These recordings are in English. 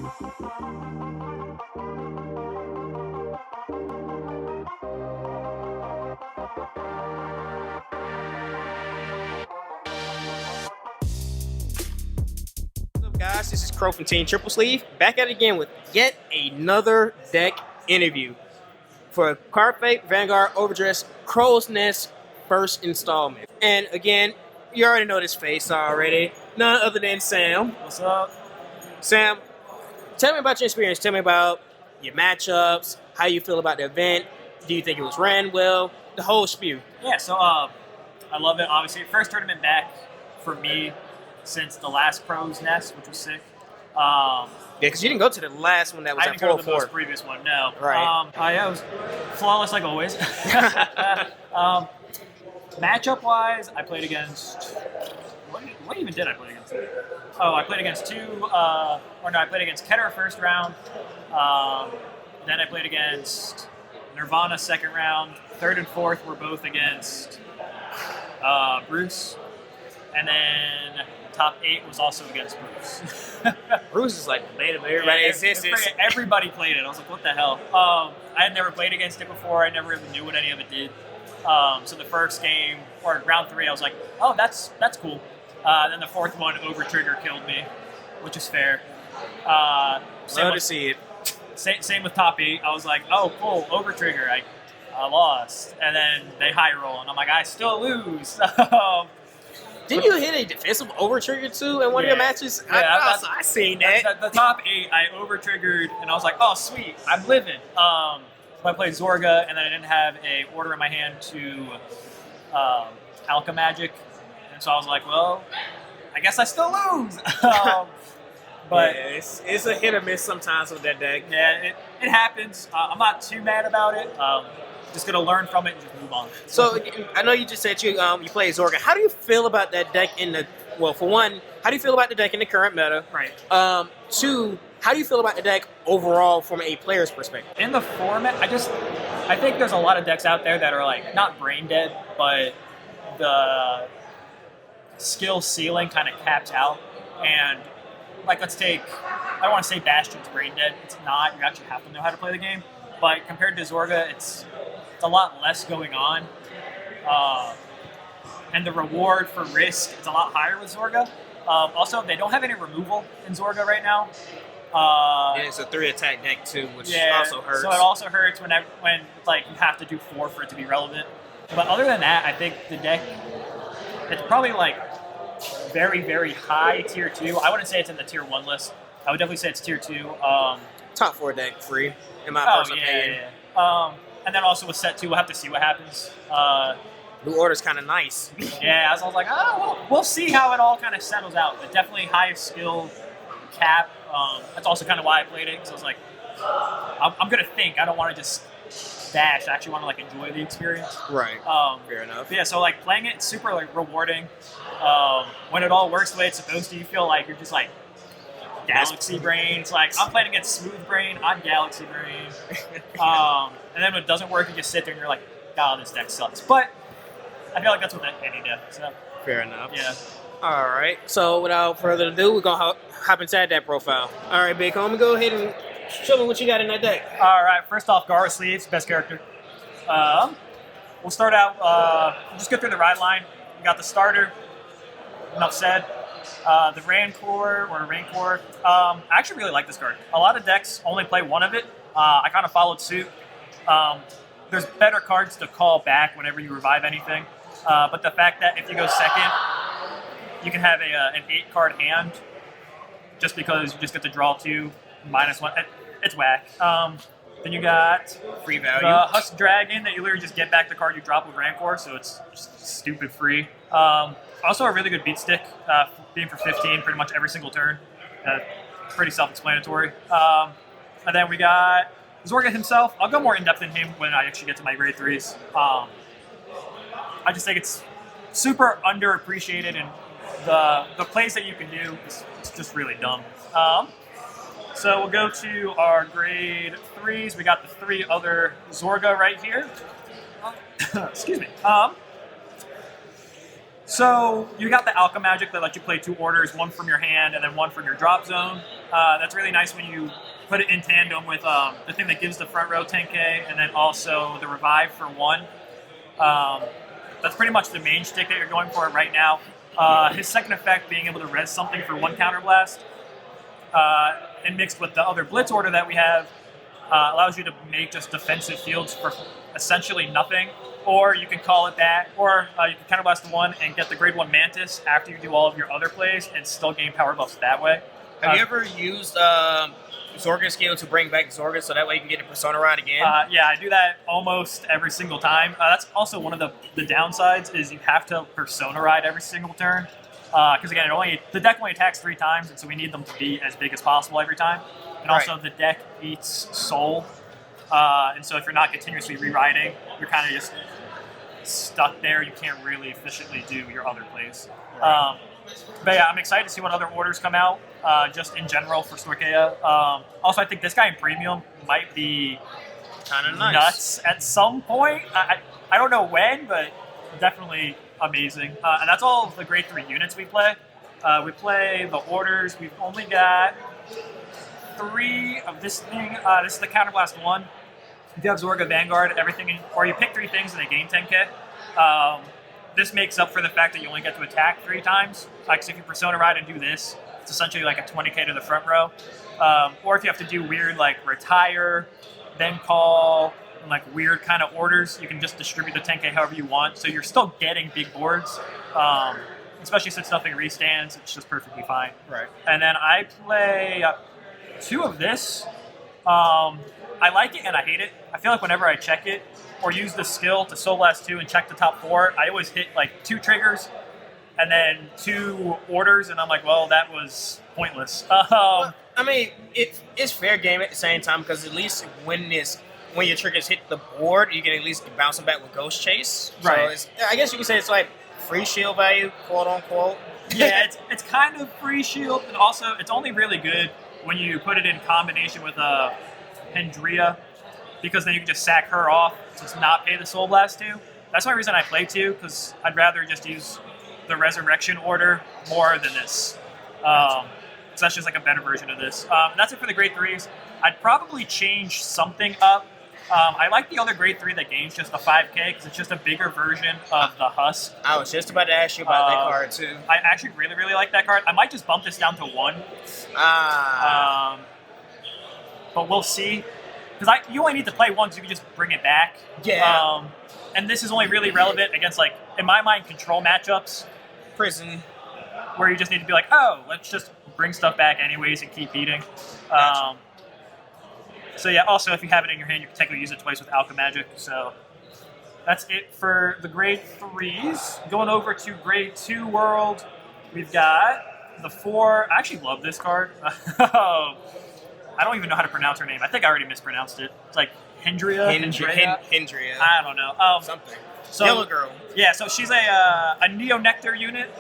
What's up, guys? This is Crow from Team Triple Sleeve, back at it again with yet another deck interview for Cardfight Vanguard Overdress Crow's Nest first installment. And again, you already know this face already. None other than Sam. What's up? Sam, tell me about your experience. Tell me about your matchups, how you feel about the event. Do you think it was ran well? The whole spew. Yeah, so I love it. Obviously, first tournament back for me since the last Crow's Nest, which was sick. Yeah, because you didn't go to the last one that was I at didn't go to the 4-4. most previous one, no. Right. I was flawless like always. Matchup-wise, I played against... What even did I play against? Oh, I played against I played against Keter first round. Then I played against Nirvana second round. Third and fourth were both against Bruce. And then top 8 was also against Bruce. Bruce is like the beta of everybody's existence. Everybody played it. I was like, what the hell? I had never played against it before. I never really knew what any of it did. So the first game, or round 3, I was like, oh, that's cool. Then the fourth one, over trigger killed me, which is fair. Love to see it. Same with top 8. I was like, oh, cool, over trigger. I lost. And then they high roll, and I'm like, I still lose. Didn't you hit a defensive over trigger too in one of your matches? Yeah, I seen that. The top 8, I over triggered, and I was like, oh, sweet, I'm living. So I played Zorga, and then I didn't have a order in my hand to Alka Magic. And so I was like, well, I guess I still lose. But yeah, it's a hit or miss sometimes with that deck. Yeah, it happens. I'm not too mad about it. Just gonna learn from it and just move on. So I know you just said you play Zorga. How do you feel about that deck in the for one, how do you feel about the deck in the current meta? Right. 2, how do you feel about the deck overall from a player's perspective? In the format, I think there's a lot of decks out there that are like not brain dead, but the skill ceiling kind of caps out. And like, let's take, I don't want to say Bastion's brain dead. It's not. You actually have to know how to play the game. But compared to Zorga, it's a lot less going on. And the reward for risk is a lot higher with Zorga. Also, they don't have any removal in Zorga right now. Yeah, it's a 3 attack deck too, which also hurts. So it also hurts when like you have to do 4 for it to be relevant. But other than that, I think the deck, it's probably like very, very high tier 2. I wouldn't say it's in the tier 1 list. I would definitely say it's tier 2. Top 4 deck free, in my personal opinion. Yeah. And then also with set 2, we'll have to see what happens. New order's kind of nice. Yeah, so I was like, we'll see how it all kind of settles out. But definitely highest skill cap. That's also kind of why I played it, because I was like, I'm going to think. I don't want to just dash. I actually want to like enjoy the experience. Right. Fair enough. Yeah, so like playing it, it's super like rewarding. When it all works the way it's supposed to, you feel like you're just like Galaxy Brain. It's like, I'm playing against Smooth Brain, I'm Galaxy Brain. And then when it doesn't work, you just sit there and you're like, oh, this deck sucks. But I feel like that's what any deck. So. Fair enough. Yeah. All right. So without further ado, we're going to hop inside that profile. All right, Big Homie, go ahead and show me what you got in that deck. All right. First off, Gara Sleeves, best character. We'll start out, we'll just go through the ride line. We got the starter, enough said. The Rancor. I actually really like this card. A lot of decks only play one of it. I kind of followed suit. There's better cards to call back whenever you revive anything. But the fact that if you go second, you can have an 8-card hand just because you just get to draw 2, -1. It's whack. Then you got free value. The Husk Dragon that you literally just get back the card you drop with Rancor, so it's just stupid free. Also a really good beat stick, being for 15 pretty much every single turn. Pretty self-explanatory. And then we got Zorga himself. I'll go more in-depth in him when I actually get to my grade 3s. I just think it's super underappreciated, and the plays that you can do is just really dumb. So we'll go to our grade 3s. We got the 3 other Zorga right here. Excuse me. So you got the Alchemagic that lets you play 2 orders, one from your hand and then one from your drop zone. That's really nice when you put it in tandem with the thing that gives the front row 10k, and then also the Revive for 1. That's pretty much the main shtick that you're going for right now. His second effect, being able to res something for 1 counterblast, and mixed with the other Blitz order that we have, allows you to make just defensive fields for essentially nothing. Or you can call it that, or you can counterblast 1 and get the grade 1 Mantis after you do all of your other plays and still gain power buffs that way. Have you ever used Zorga skill to bring back Zorga so that way you can get a Persona ride again? Yeah, I do that almost every single time. That's also one of the downsides, is you have to Persona ride every single turn. Because again, the deck only attacks 3 times, and so we need them to be as big as possible every time. And also the deck eats soul. And so if you're not continuously rewriting, you're kind of just stuck there. You can't really efficiently do your other plays. Right. But yeah, I'm excited to see what other orders come out, just in general for Stoicheia. Also, I think this guy in Premium might be kind of nice. Nuts at some point. I don't know when, but definitely amazing. And that's all of the grade 3 units we play. We play the orders. We've only got 3 of this thing. This is the Counterblast 1. If you have Zorga Vanguard, everything, or you pick 3 things and they gain 10k. This makes up for the fact that you only get to attack 3 times. Like, so if you Persona Ride and do this, it's essentially like a 20k to the front row. Or if you have to do weird, like, retire, then call, and like weird kind of orders, you can just distribute the 10k however you want. So you're still getting big boards, especially since nothing restands. It's just perfectly fine. Right. And then I play 2 of this. I like it and I hate it. I feel like whenever I check it or use the skill to Soul Blast 2 and check the top 4, I always hit like 2 triggers and then 2 orders, and I'm like, well, that was pointless. Well, I mean, it's fair game at the same time, because at least when your triggers hit the board, you can at least bounce them back with Ghost Chase. Right. So I guess you could say it's like free shield value, quote unquote. Yeah, it's kind of free shield, and also it's only really good when you put it in combination with Hendria, because then you can just sack her off to not pay the Soul Blast 2. That's my reason I play 2, because I'd rather just use the Resurrection order more than this. So that's just like a better version of this. That's it for the grade 3s. I'd probably change something up. I like the other grade 3 that gains just a 5k, because it's just a bigger version of the Husk. I was just about to ask you about that card too. I actually really, really like that card. I might just bump this down to 1. But we'll see. Because you only need to play 1, so you can just bring it back. Yeah. And this is only really relevant against, like, in my mind, control matchups. Prison. Where you just need to be like, oh, let's just bring stuff back anyways and keep beating. Gotcha. So yeah, also if you have it in your hand, you can technically use it twice with Alchemagic. So that's it for the grade 3s. Going over to grade 2 world, we've got the 4. I actually love this card. I don't even know how to pronounce her name. I think I already mispronounced it. It's like Hendria. Hendria. I don't know. Something. So, Yellow girl. Yeah, so she's a Neo Nectar unit.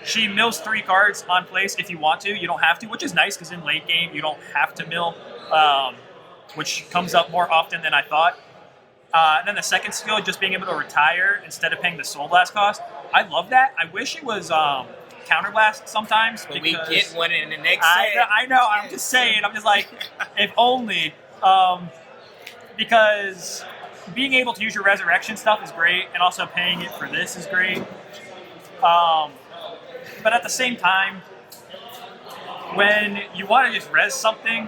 She mills 3 cards on place if you want to. You don't have to, which is nice, because in late game you don't have to mill, which comes up more often than I thought. And then the second skill, just being able to retire instead of paying the Soul Blast cost. I love that. I wish it was Counterblast sometimes. But we get one in the next set. I know. I'm just saying. I'm just like, if only. Because being able to use your resurrection stuff is great, and also paying it for this is great. But at the same time, when you want to just res something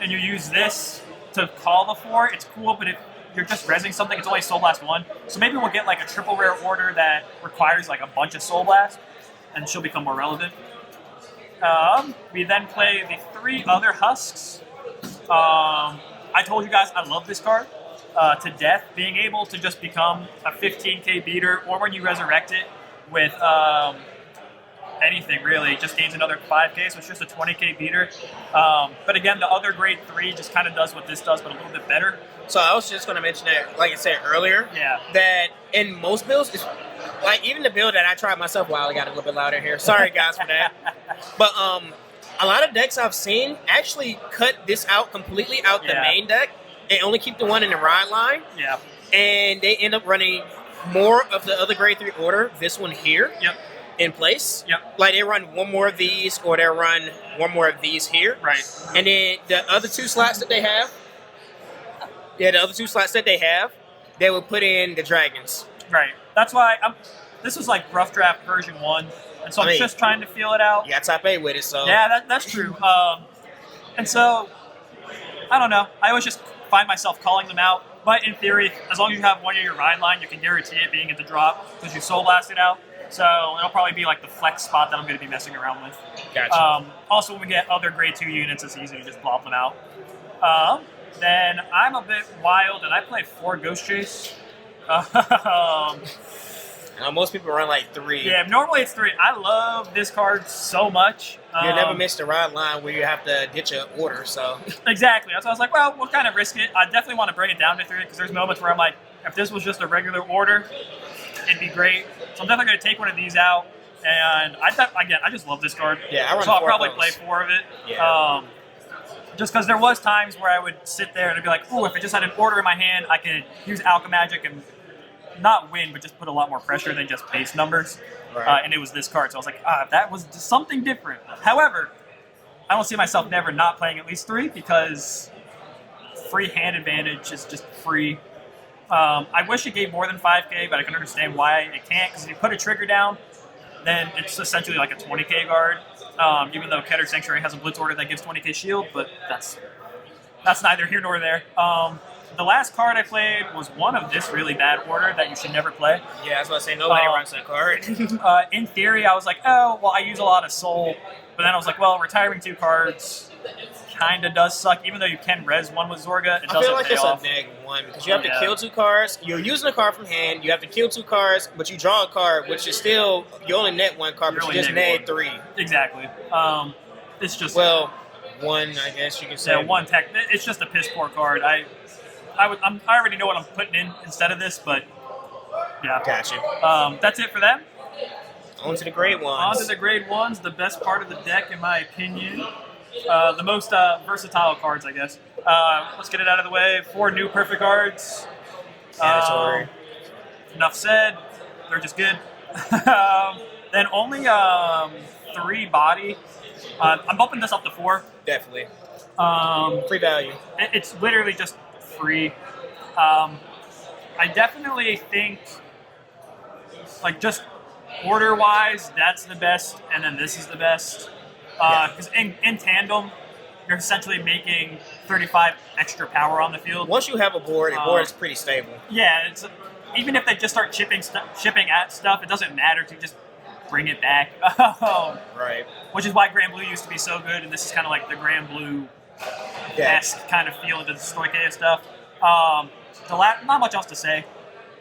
and you use this to call the 4, it's cool, but if you're just resing something, it's only Soul Blast 1. So maybe we'll get like a triple rare order that requires like a bunch of Soul Blast, and she'll become more relevant. We then play the 3 other Husks. I told you guys I love this card to death. Being able to just become a 15k beater, or when you resurrect it with anything really, just gains another 5k, so it's just a 20k beater. But again, the other grade 3 just kind of does what this does, but a little bit better. So I was just going to mention that, like I said earlier, that in most builds, it's, like even the build that I tried myself, wow, I got a little bit louder here. Sorry guys for that. But a lot of decks I've seen actually cut this out completely out the main deck and only keep the one in the ride line. Yeah. And they end up running more of the other grade 3 order, this one here, Yep. in place. Yep. Like they run one more of these, or they run one more of these here. Right. And then the other 2 slots that they have, they would put in the dragons. Right. That's why this was like rough draft version 1, and so I'm just trying to feel it out. You got top 8 with it, so. Yeah, that's true. And so, I don't know. I always just find myself calling them out. But in theory, as long as you have one of your ride line, you can guarantee it being at the drop because you soul blasted out. So it'll probably be like the flex spot that I'm going to be messing around with. Gotcha. Also, when we get other grade 2 units, it's easy to just blob them out. Then I'm a bit wild, and I play 4 Ghost Chase. Most people run like 3. Yeah, normally it's 3. I love this card so much. You never miss the ride line where you have to ditch an order, so. Exactly. That's why I was like, well, we'll kind of risk it. I definitely want to bring it down to 3 because there's moments where I'm like, if this was just a regular order, it'd be great. So I'm definitely going to take one of these out. And I just love this card. Yeah, I run so I'll 4 probably of play those. 4 of it. Yeah. Just because there was times where I would sit there and I'd be like, ooh, if I just had an order in my hand, I could use Alchemagic and not win, but just put a lot more pressure than just base numbers. Right. And it was this card. So I was like, that was just something different. However, I don't see myself never not playing at least 3 because free hand advantage is just free. I wish it gave more than 5k, but I can understand why it can't, because if you put a trigger down, then it's essentially like a 20k guard, even though Keter Sanctuary has a blitz order that gives 20k shield, but that's neither here nor there. The last card I played was one of this really bad order that you should never play. Yeah, that's what I was saying. Nobody runs that card. In theory, I was like, oh, well, I use a lot of soul, but then I was like, well, retiring 2 cards kind of does suck, even though you can res 1 with Zorga. It doesn't I feel like pay it's off. a neg 1 because you have to kill 2 cards. You're using a card from hand. You have to kill 2 cards, but you draw a card, which is still you only net 1 card, but you just neg 3. Exactly. It's just 1, I guess you can say. Yeah, 1 tech. It's just a piss poor card. I already know what I'm putting in instead of this, but yeah. Gotcha. That's it for them. On to the grade 1s. On to the grade 1s, the best part of the deck, in my opinion. The most versatile cards, I guess. Let's get it out of the way. 4 new perfect cards. Mandatory. Enough said. They're just good. Then only 3 body. I'm bumping this up to 4. Definitely. Free value. It's literally just free. I definitely think, like, just order-wise, that's the best, and then this is the best. Because in tandem, you're essentially making 35 extra power on the field. Once you have a board, the board is pretty stable. Yeah, even if they just start shipping at stuff, it doesn't matter to just bring it back. Right. Which is why Grand Blue used to be so good, and this is kind of like the Grand Blue-esque kind of feel to the Stoicheia stuff. Not much else to say.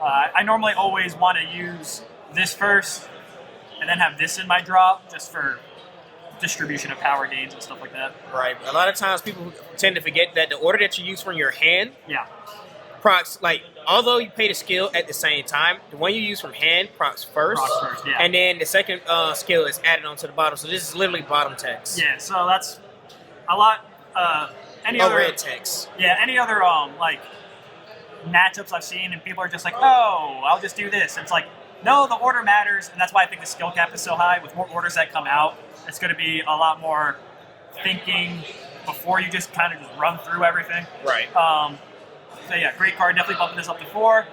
I normally always want to use this first, and then have this in my drop, just for distribution of power gains and stuff like that. Right. A lot of times people tend to forget that the order that you use from your hand, procs, like, although you pay the skill at the same time, the one you use from hand procs first, yeah. And then the second skill is added onto the bottom. So this is literally bottom text. Yeah, so that's a lot. Any other red text. Yeah, any other like matchups I've seen, and people are just like, oh, I'll just do this. It's like, no, the order matters, and that's why I think the skill cap is so high. With more orders that come out, it's going to be a lot more thinking before you just kind of just run through everything. Right. So yeah, great card. Definitely bumping this up to 4.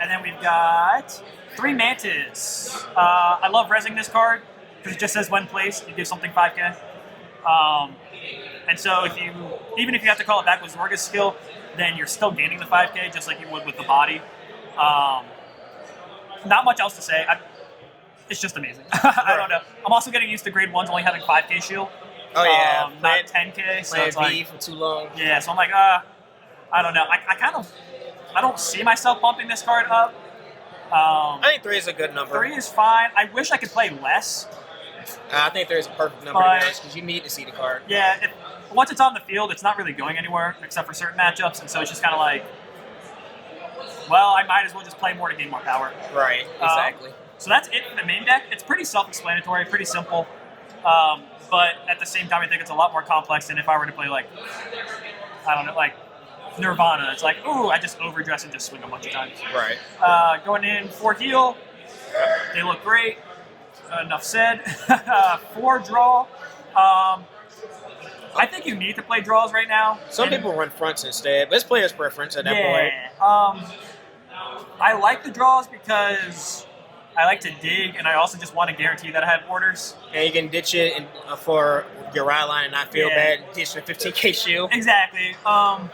And then we've got 3 Mantis. I love rezzing this card because it just says when placed, you give something 5k. And so even if you have to call it back with Zorga's skill, then you're still gaining the 5k just like you would with the body. Not much else to say. It's just amazing. I don't know. I'm also getting used to grade 1s only having 5k shield. Oh yeah, not 10k. So it's B like, for too long. Yeah, so I'm like, I don't know. I don't see myself bumping this card up. I think 3 is a good number. 3 is fine. I wish I could play less. I think 3 is a perfect number because you need to see the card. Yeah, once it's on the field, it's not really going anywhere except for certain matchups, and so it's just kind of like, well, I might as well just play more to gain more power. Right, exactly. So that's it for the main deck. It's pretty self-explanatory, pretty simple, but at the same time, I think it's a lot more complex than if I were to play, like, I don't know, like nirvana. It's like, ooh, I just overdress and just swing a bunch of times. Right. Going in 4 heal, they look great. Enough said. 4 draw. I think you need to play draws right now. Some people run fronts instead, but it's player's preference at that point. I like the draws because I like to dig, and I also just want to guarantee that I have orders. And you can ditch it for your ride line and not feel bad. Ditch the 15k shield. Exactly. I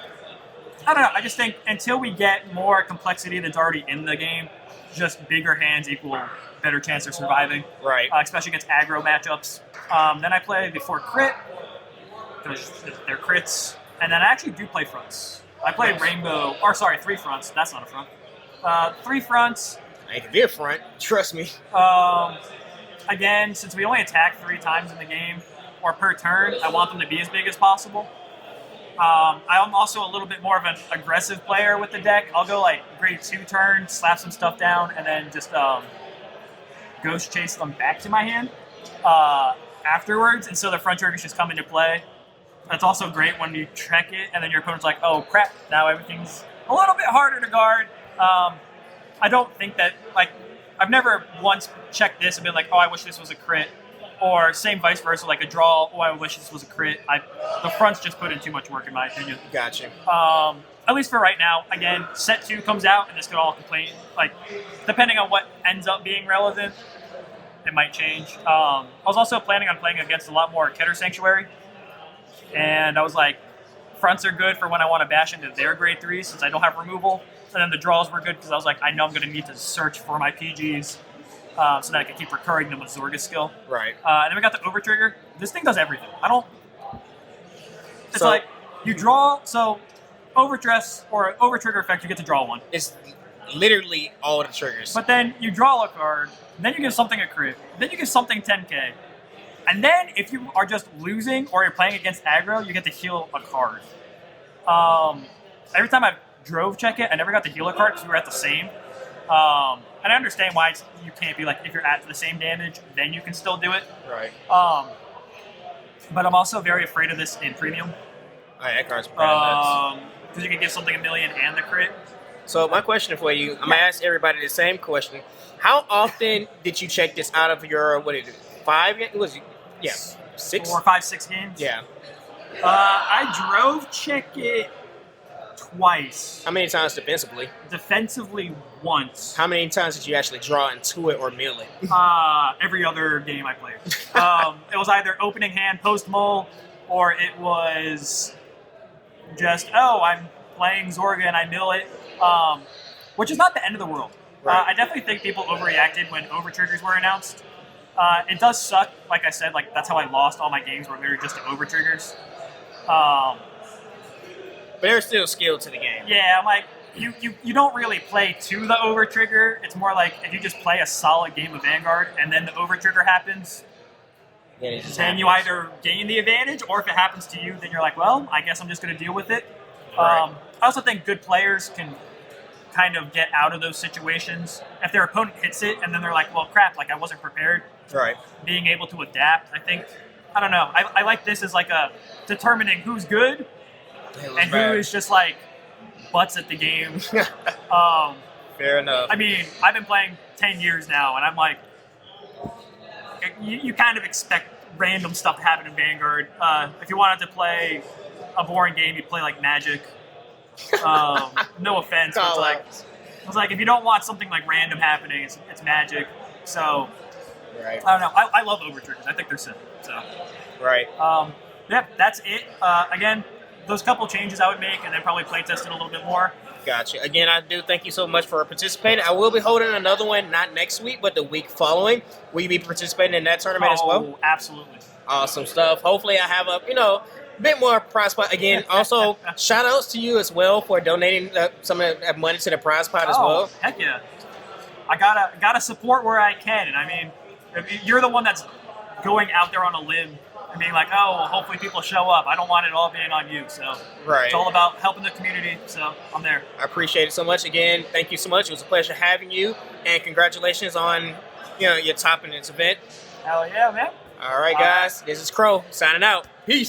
don't know. I just think until we get more complexity that's already in the game, just bigger hands equal better chance of surviving. Right. Especially against aggro matchups. Then I play before crit. They're crits. And then I actually do play fronts. I play rainbow, or sorry, 3 fronts. That's not a front. 3 fronts. It can be a front. Trust me. Again, since we only attack 3 times in the game, or per turn, I want them to be as big as possible. I'm also a little bit more of an aggressive player with the deck. I'll go like grade 2 turn, slap some stuff down, and then just ghost chase them back to my hand afterwards. And so the front triggers just come into play. That's also great when you check it, and then your opponent's like, oh crap, now everything's a little bit harder to guard. I don't think that, like, I've never once checked this and been like, oh, I wish this was a crit. Or same vice versa, like a draw, oh, I wish this was a crit. The fronts just put in too much work, in my opinion. Gotcha. At least for right now. Again, set 2 comes out, and this could all complain. Like, depending on what ends up being relevant, it might change. I was also planning on playing against a lot more Keter Sanctuary. And I was like, fronts are good for when I want to bash into their grade 3s since I don't have removal. And then the draws were good because I was like, I know I'm going to need to search for my PGs so that I can keep recurring them with ZORGA skill. Right. And then we got the over trigger. This thing does everything. It's like you draw. So overdress or over trigger effect, you get to draw 1. It's literally all the triggers. But then you draw a card. Then you give something a crit. Then you give something 10k. And then if you are just losing or you're playing against aggro, you get to heal a card. Every time I drove check it, I never got to heal a card because we were at the same. And I understand why you can't be like, if you're at the same damage, then you can still do it. Right. But I'm also very afraid of this in premium. Oh, yeah, that card's pretty nuts. Because you can give something 1,000,000 and the crit. So my question for you, I'm going to ask everybody the same question. How often did you check this out of your, 5 games? Was it? Yeah, 6? 4, 5, 6 games? Yeah. I drove check it twice. How many times defensively? Defensively, once. How many times did you actually draw into it or mill it? Every other game I played. It was either opening hand, post-mull, or it was just, oh, I'm playing Zorga and I mill it, which is not the end of the world. Right. I definitely think people overreacted when over-triggers were announced. It does suck, like I said, like that's how I lost all my games where they were just over-triggers. But there's still skill to the game. Yeah, I'm like, you don't really play to the over-trigger. It's more like if you just play a solid game of Vanguard and then the over-trigger happens, then you either gain the advantage, or if it happens to you, then you're like, well, I guess I'm just going to deal with it. Right. I also think good players can kind of get out of those situations. If their opponent hits it and then they're like, well, crap, like I wasn't prepared. Right. Being able to adapt, I think, I don't know. I like this as like a determining who's good and who is just like butts at the game. Fair enough. I mean, I've been playing 10 years now, and I'm like, you kind of expect random stuff to happen in Vanguard. If you wanted to play a boring game, you'd play like Magic. No offense, but it's like if you don't want something like random happening, it's Magic. So right. I don't know. I love overtriggers. I think they're simple. So right. Yeah, that's it. Again, those couple changes I would make, and then probably play test it a little bit more. Gotcha. Again, I do thank you so much for participating. I will be holding another one, not next week, but the week following. Will you be participating in that tournament as well? Oh, absolutely. Awesome stuff. Hopefully I have a, bit more prize pot. Again, also, shout outs to you as well for donating some of that money to the prize pot as well. Heck yeah. I gotta support where I can. And I mean, if you're the one that's going out there on a limb and being like, oh, well, hopefully people show up. I don't want it all being on you. So right. It's all about helping the community. So I'm there. I appreciate it so much. Again, thank you so much. It was a pleasure having you. And congratulations on your top in this event. Hell yeah, man. All right, guys. This is Crow signing out. Peace.